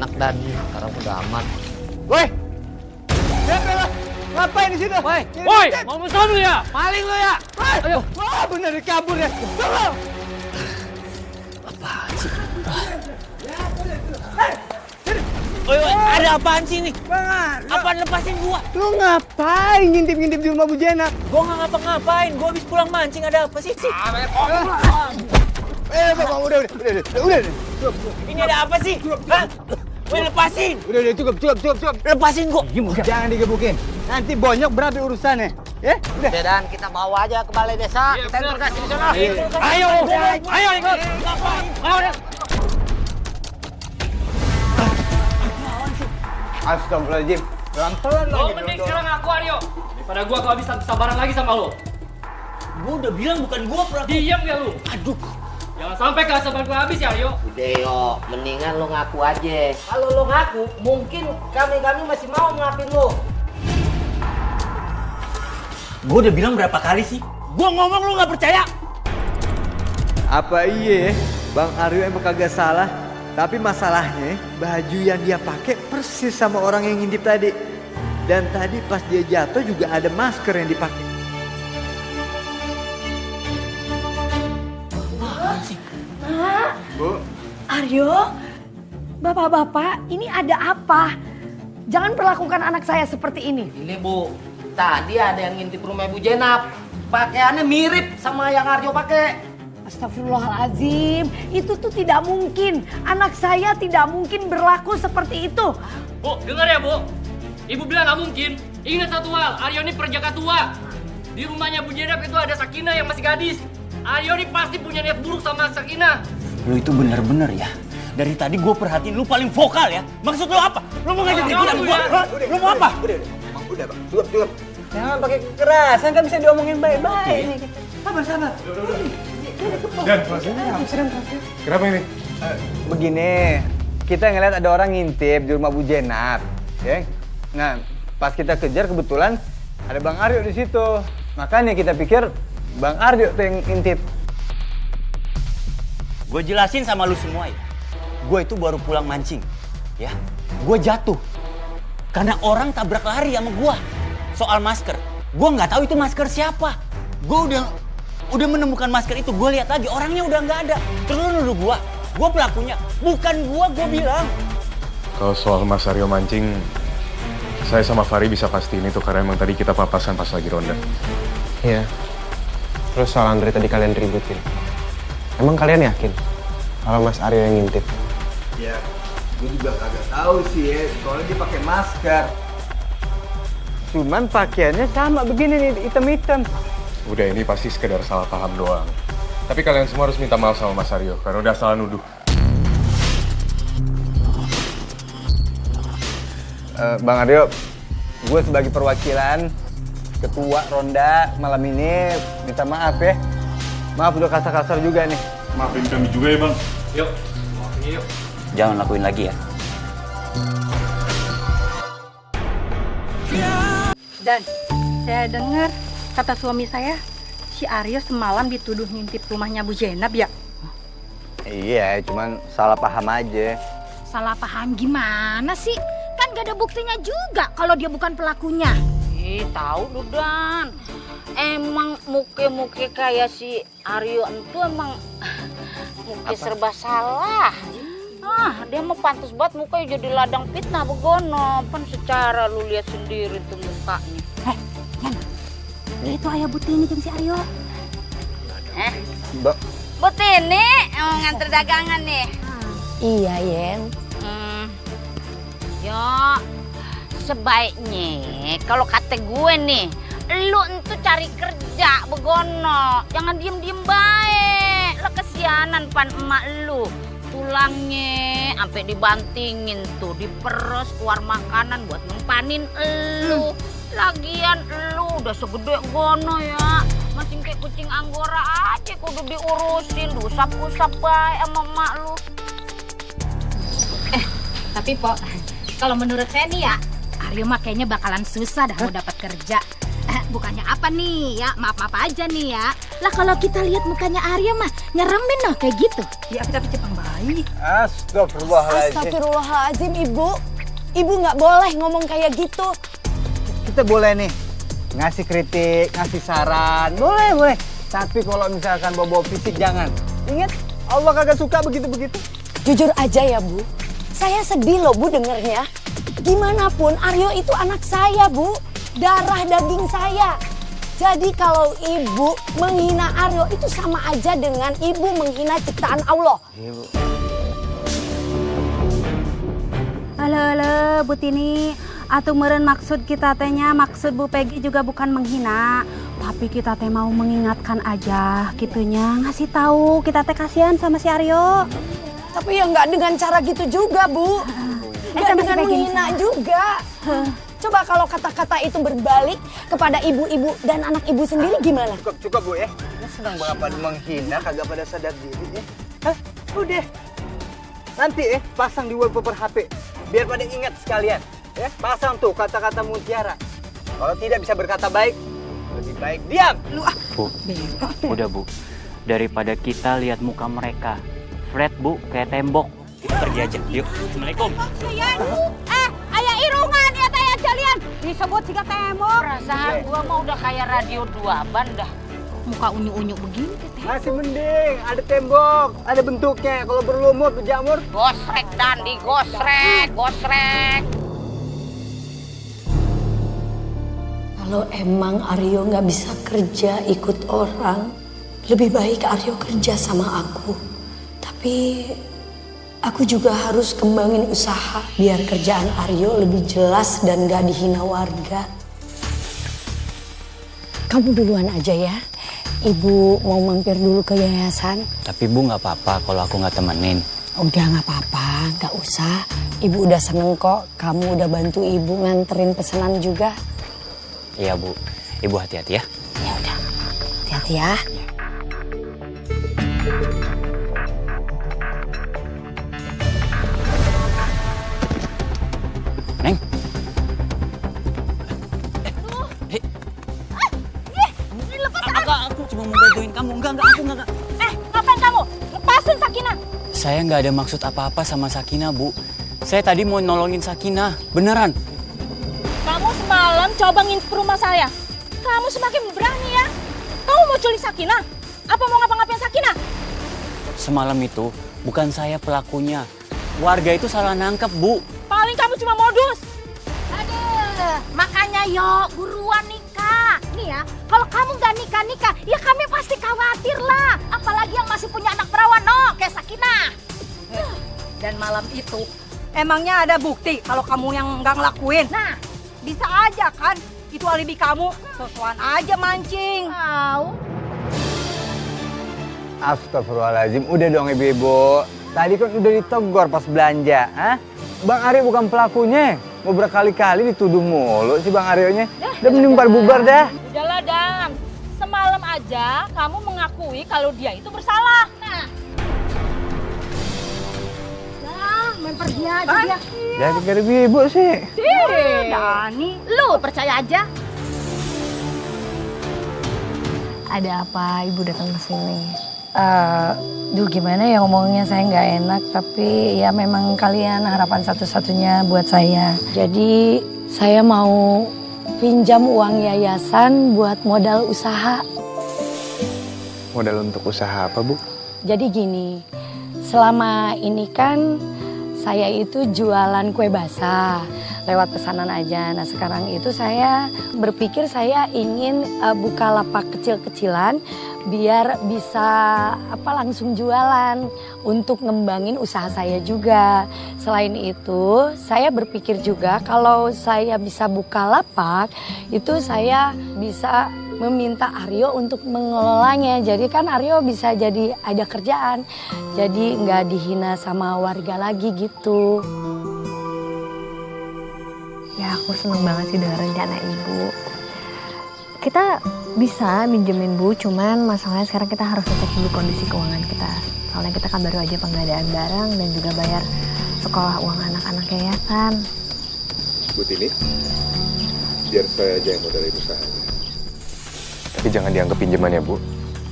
enak dan sekarang udah aman. Woi! Siapa lo? Ngapain di situ? Woi, Mau musuh lu ya? maling lu ya? Ayo! Wah, bener kabur ya. Tunggu! Apaan sih? Ada apaan sih nih? Bang, Apaan lepasin gua? lu ngapain ngintip-ngintip di rumah Bu Jenap? Gua nggak ngapa-ngapain. Gua habis pulang mancing. Ada apa sih? Bang, udah. Ini ada apa sih? Hah? Woi, lepasin. Udah, cukup. Lepasin gua. Jangan digebukin. Nanti bonyok berapa urusannya. Ya, udah. Udah dan kita bawa aja ke balai desa. Kita interogasi di sana. Ayo ikut. Ayo. Astagfirullahaladzim. Pelan-pelan Lo lagi. mending sekarang aku Aryo. Daripada gua kehabisan kesabaran lagi sama lo. Gua udah bilang bukan gua pelaku. Diam ya lu. Aduh. Jangan sampai kesabaran gua habis ya Aryo. Udah yo, mendingan lo ngaku aja. Kalau lo ngaku, mungkin kami masih mau maafin lo. Gua udah bilang berapa kali sih? Gua ngomong lu nggak percaya. Apa iya Bang Aryo emang kagak salah? Tapi masalahnya baju yang dia pakai persis sama orang yang ngintip tadi. Dan tadi pas dia jatuh juga ada masker yang dipakai. Bu, Aryo, bapak-bapak, ini ada apa? Jangan perlakukan anak saya seperti ini. Ini Bu, tadi ada yang ngintip rumah Bu Jenap. Pakaiannya mirip sama yang Aryo pakai. Astagfirullahaladzim, itu tuh tidak mungkin. Anak saya tidak mungkin berlaku seperti itu. Bu, dengar ya Bu. Ibu bilang nggak mungkin. Ingat satu hal, Aryo ini perjaka tua. Di rumahnya Bu Jenap itu ada Sakinah yang masih gadis. Aryo ini pasti punya niat buruk sama Sakinah. Lu itu bener-bener ya. Dari tadi gue perhatiin lu paling vokal ya. Maksud lu apa? Lu mau ngajak ribut sama gua? Hah? Lu mau apa? udah Bang, cukup. Jangan pakai kekerasan, kan bisa diomongin baik-baik. Sabar. Dan, kenapa ini? Begini, kita ngeliat ada orang ngintip di rumah Bu Jenap, ya. Nah, pas kita kejar kebetulan ada Bang Aryo di situ. Makanya kita pikir Bang Aryo tuh yang ngintip. Gue jelasin sama lu semua ya. Gue itu baru pulang mancing, ya. Gue jatuh karena orang tabrak lari sama gue. Soal masker, gue nggak tahu itu masker siapa. Gue udah menemukan masker itu, gue lihat lagi orangnya udah nggak ada. Terus lu nuduh gue pelakunya, bukan gue bilang. Kalau soal Mas Aryo mancing, saya sama Fari bisa pastiin itu karena emang tadi kita papasan pas lagi ronda. Iya. Terus soal Andre tadi kalian ributin. Emang kalian yakin kalau Mas Aryo yang ngintip? Ya, gue juga kagak tahu sih ya, soalnya dia pakai masker. Cuman pakaiannya sama begini nih, hitam-hitam. Udah, ini pasti sekedar salah paham doang. Tapi kalian semua harus minta maaf sama Mas Aryo karena udah salah nuduh. Bang Aryo, gue sebagai perwakilan ketua ronda malam ini minta maaf ya. Maaf udah kasar-kasar juga nih. Maafin kami juga ya Bang. Yuk, maafin yuk. Jangan lakuin lagi ya. Dan saya dengar kata suami saya, si Aryo semalam dituduh ngintip rumahnya Bu Jenap ya? Iya, cuman salah paham aja. Salah paham gimana sih? Kan gak ada buktinya juga kalau dia bukan pelakunya. Ih, tahu lu Dan. Emang muke-muke kayak si Aryo itu emang muke serba salah. Dia mah pantas banget mukanya jadi ladang fitnah begono. Kan secara lu lihat sendiri tuh mukanya. Yan, itu ayah Butini jeung si Aryo. Mbak, Butini nganter dagangan nih. Iya, Yen. Yo, sebaiknya kalau kata gue nih, lu entu cari kerja begono. Jangan diem-diem baik. Lo kesianan pan emak lu. Tulangnya sampai dibantingin tuh, diperes keluar makanan buat nempanin elu. Lagian lu udah segede gono ya, masih kayak kucing anggora aja kudu diurusin, diusap-usap baik sama emak lu. Tapi Po, kalau menurut saya nih ya, Aryo mah kayaknya bakalan susah dah mau dapat kerja. Bukannya apa apa nih ya? Maaf aja nih ya. Lah kalau kita lihat mukanya Aryo mah nyeremin loh kayak gitu. Ya tapi cepang baik. Astagfirullahaladzim, Ibu. Ibu nggak boleh ngomong kayak gitu. Kita boleh nih ngasih kritik, ngasih saran, boleh. Tapi kalau misalkan bawa fisik jangan. Ingat, Allah kagak suka begitu-begitu. Jujur aja ya, Bu. Saya sedih loh, Bu, dengernya. Gimana pun Aryo itu anak saya, Bu. Darah daging saya. Jadi kalau Ibu menghina Aryo itu sama aja dengan Ibu menghina ciptaan Allah. Halo, Bu Tini. Atuh meureun maksud kita tehnya, maksud Bu Peggy juga bukan menghina. Tapi kita teh mau mengingatkan aja gitunya. Ngasih tahu kita teh kasihan sama si Aryo. Tapi ya nggak dengan cara gitu juga, Bu. Nggak dengan menghina juga. Coba kalau kata-kata itu berbalik kepada ibu-ibu dan anak ibu sendiri gimana? Cukup Bu ya. Ini sedang bapak menghina kagak pada sadar diri ya. Hah? Udah. Nanti pasang di wallpaper HP. Biar pada ingat sekalian. Ya, pasang tuh kata-kata mutiara. Kalau tidak bisa berkata baik, lebih baik diam. Bu, udah Bu. Daripada kita lihat muka mereka, flat Bu, kayak tembok. Kita pergi aja, yuk. Assalamualaikum. Ayah irungan ya teh kalian. Disebut juga tembok. Perasaan gua mah udah kayak radio 2 ban dah. Muka unyu-unyu begini teh. Masih mending, ada tembok, ada bentuknya. Kalau berlumut, berjamur. Gosrek Dandi, gosrek. Kalau emang Aryo nggak bisa kerja ikut orang, lebih baik Aryo kerja sama aku. Tapi aku juga harus kembangin usaha biar kerjaan Aryo lebih jelas dan nggak dihina warga. Kamu duluan aja ya. Ibu mau mampir dulu ke yayasan. Tapi Bu nggak apa-apa kalau aku nggak temenin. Udah nggak apa-apa, nggak usah. Ibu udah seneng kok. Kamu udah bantu ibu nganterin pesanan juga. Iya Bu, Ibu hati-hati ya. Ya udah, hati-hati ya. Neng. Aku cuma mau bantuin kamu. Enggak, aku enggak. Ngapain kamu? Lepasin Sakinah. Saya nggak ada maksud apa-apa sama Sakinah, Bu. Saya tadi mau nolongin Sakinah, beneran. Kamu semalam coba ngintip rumah saya. Kamu semakin berani ya. Kamu mau culik Sakinah? Apa mau ngapa-ngapain Sakinah? Semalam itu bukan saya pelakunya. Warga itu salah nangkep, Bu. Paling kamu cuma modus. Aduh, makanya yuk buruan nikah. Nih ya, kalau kamu nggak nikah, ya kami pasti khawatir lah. Apalagi yang masih punya anak perawan, no, kayak Sakinah. Dan malam itu emangnya ada bukti kalau kamu yang nggak ngelakuin? Nah, Bisa aja kan? Itu alibi kamu. Sosokan aja mancing. Astagfirullahaladzim, udah dong ibu-ibu. Tadi kan udah ditegur pas belanja, ha? Bang Aryo bukan pelakunya. Mau berkali-kali dituduh mulu sih Bang Aryonya. Udah mending bubar dah. Udahlah Dan, semalam aja kamu mengakui kalau dia itu bersalah. Nah, Main pergi aja dia. Jadi pikir ibu sih. Dani, lu percaya aja. Ada apa ibu datang ke sini? Gimana ya ngomongnya, saya nggak enak, tapi ya memang kalian harapan satu-satunya buat saya. Jadi saya mau pinjam uang yayasan buat modal usaha. Modal untuk usaha apa, Bu? Jadi gini, selama ini kan saya itu jualan kue basah lewat pesanan aja. Nah sekarang itu saya berpikir saya ingin buka lapak kecil-kecilan biar bisa langsung jualan untuk ngembangin usaha saya juga. Selain itu saya berpikir juga kalau saya bisa buka lapak itu saya bisa meminta Aryo untuk mengelolanya. Jadi kan Aryo bisa jadi ada kerjaan. Jadi nggak dihina sama warga lagi gitu. Ya aku seneng banget sih dengan rencana ibu. Kita bisa minjemin Bu, cuman masalahnya sekarang kita harus cek dulu kondisi keuangan kita. Soalnya kita kan baru aja pengadaan barang dan juga bayar sekolah uang anak-anak yayasan. Bu Tini, biar saya aja yang modalin usahanya. Tapi jangan dianggap pinjaman ya, Bu.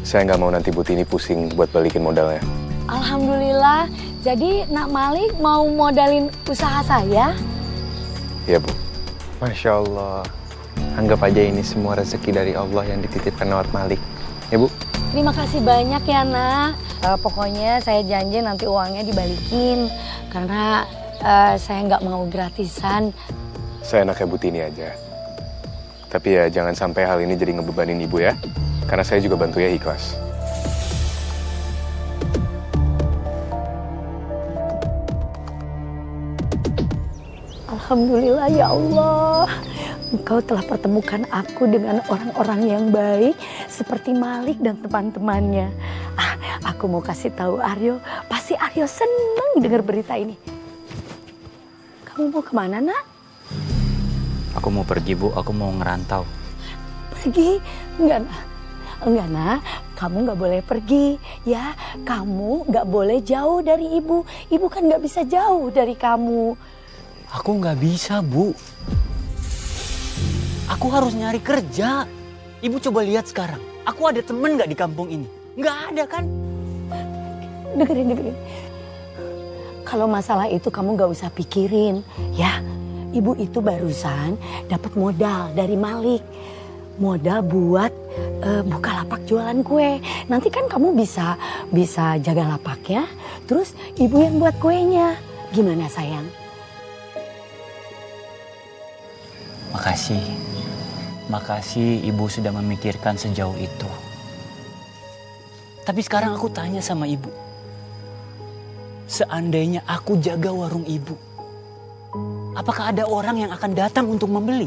Saya nggak mau nanti Bu Tini pusing buat balikin modalnya. Alhamdulillah, jadi Nak Malik mau modalin usaha saya? Iya, Bu. Masya Allah. Anggap aja ini semua rezeki dari Allah yang dititipkan lewat Malik. Ya, Bu? Terima kasih banyak ya, Nak. Pokoknya saya janji nanti uangnya dibalikin. Karena saya nggak mau gratisan. Saya enaknya Bu Tini aja. Tapi ya jangan sampai hal ini jadi ngebebanin Ibu ya. Karena saya juga bantu ya ikhlas. Alhamdulillah ya Allah. Engkau telah pertemukan aku dengan orang-orang yang baik seperti Malik dan teman-temannya. Aku mau kasih tahu Aryo, pasti Aryo senang dengar berita ini. Kamu mau kemana, Nak? Aku mau pergi, Bu. Aku mau ngerantau. Pergi? Enggak, Nak. Enggak, Nak. Kamu nggak boleh pergi, ya. Kamu nggak boleh jauh dari Ibu. Ibu kan nggak bisa jauh dari kamu. Aku nggak bisa, Bu. Aku harus nyari kerja. Ibu coba lihat sekarang. Aku ada temen nggak di kampung ini? Nggak ada kan? Dengerin. Kalau masalah itu kamu nggak usah pikirin, ya. Ibu itu barusan dapat modal dari Malik. Modal buat buka lapak jualan kue. Nanti kan kamu bisa jaga lapaknya, terus ibu yang buat kuenya. Gimana sayang? Makasih Ibu sudah memikirkan sejauh itu. Tapi sekarang aku tanya sama Ibu. Seandainya aku jaga warung Ibu, apakah ada orang yang akan datang untuk membeli?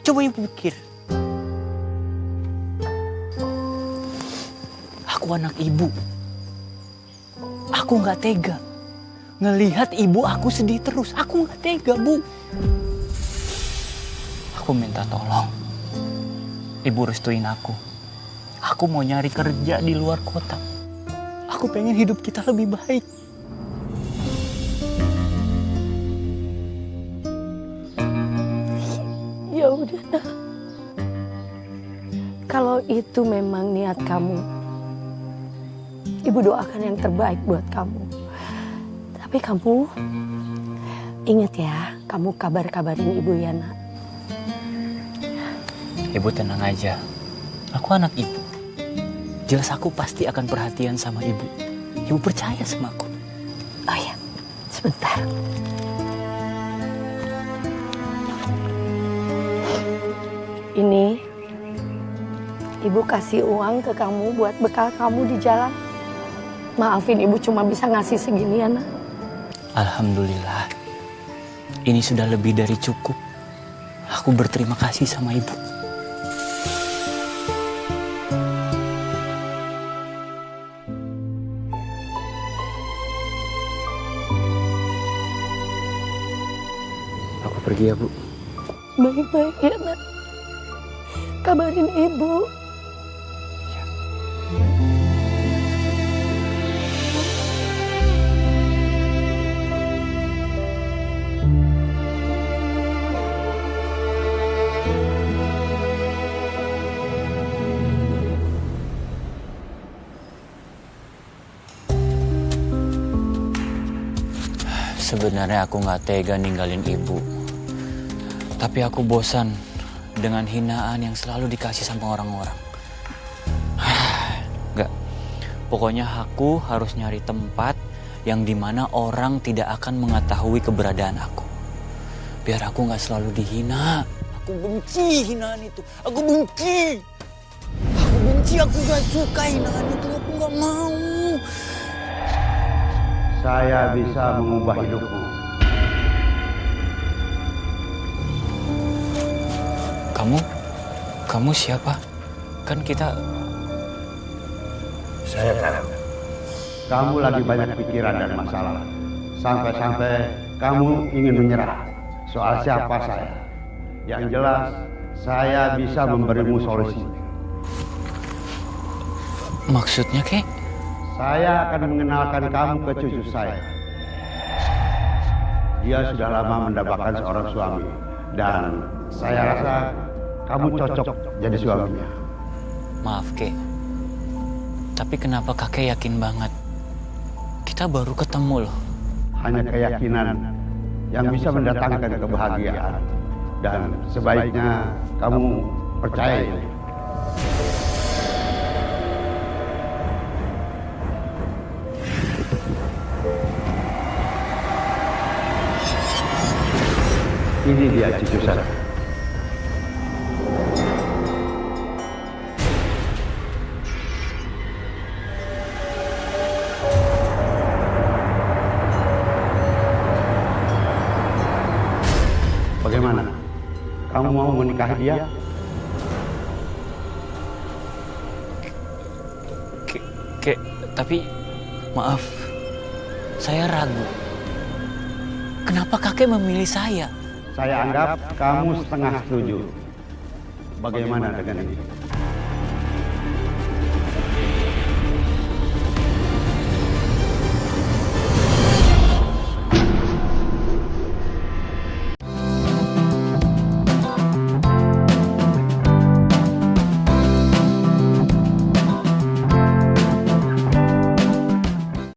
Coba Ibu pikir. Aku anak Ibu. Aku nggak tega ngelihat Ibu aku sedih terus. Aku nggak tega, Bu. Aku minta tolong. Ibu restuin aku. Aku mau nyari kerja di luar kota. Aku pengen hidup kita lebih baik. Ya udah, Nak. Kalau itu memang niat kamu, Ibu doakan yang terbaik buat kamu. Tapi kamu ingat ya, kamu kabarin Ibu ya, Nak. Ibu tenang aja. Aku anak Ibu. Jelas aku pasti akan perhatian sama Ibu. Ibu percaya sama aku. Oh ya, sebentar. Ini Ibu kasih uang ke kamu buat bekal kamu di jalan. Maafin Ibu cuma bisa ngasih segini ya, Nak. Alhamdulillah. Ini sudah lebih dari cukup. Aku berterima kasih sama Ibu. Aku pergi ya, Bu. Baik-baik ya, Nak. Kabarin Ibu. Sebenarnya aku nggak tega ninggalin Ibu. Tapi aku bosan dengan hinaan yang selalu dikasih sama orang-orang. Nggak. Pokoknya aku harus nyari tempat yang dimana orang tidak akan mengetahui keberadaan aku. Biar aku nggak selalu dihina. Aku benci hinaan itu. Aku benci. Aku nggak suka hinaan itu. Aku nggak mau. Saya bisa mengubah hidupmu. Kamu siapa? Kan kita... Saya tahu. Kamu lagi banyak pikiran dan masalah. Sampai-sampai kamu ingin menyerah. Soal siapa saya? Yang jelas, saya bisa memberimu solusi. Maksudnya, Kek? Saya akan mengenalkan kamu ke cucu saya. Dia sudah lama mendapatkan seorang suami. Dan saya rasa kamu cocok jadi suaminya. Maaf, Kek. Tapi kenapa kakek yakin banget? Kita baru ketemu loh. Hanya keyakinan yang bisa mendatangkan kebahagiaan. Dan sebaiknya kamu percaya ini. Ini dia cucu saya. Bagaimana? Kamu mau menikahi dia? Kek, tapi maaf, saya ragu. Kenapa kakek memilih saya? Saya anggap kamu setengah setuju. Bagaimana dengan ini?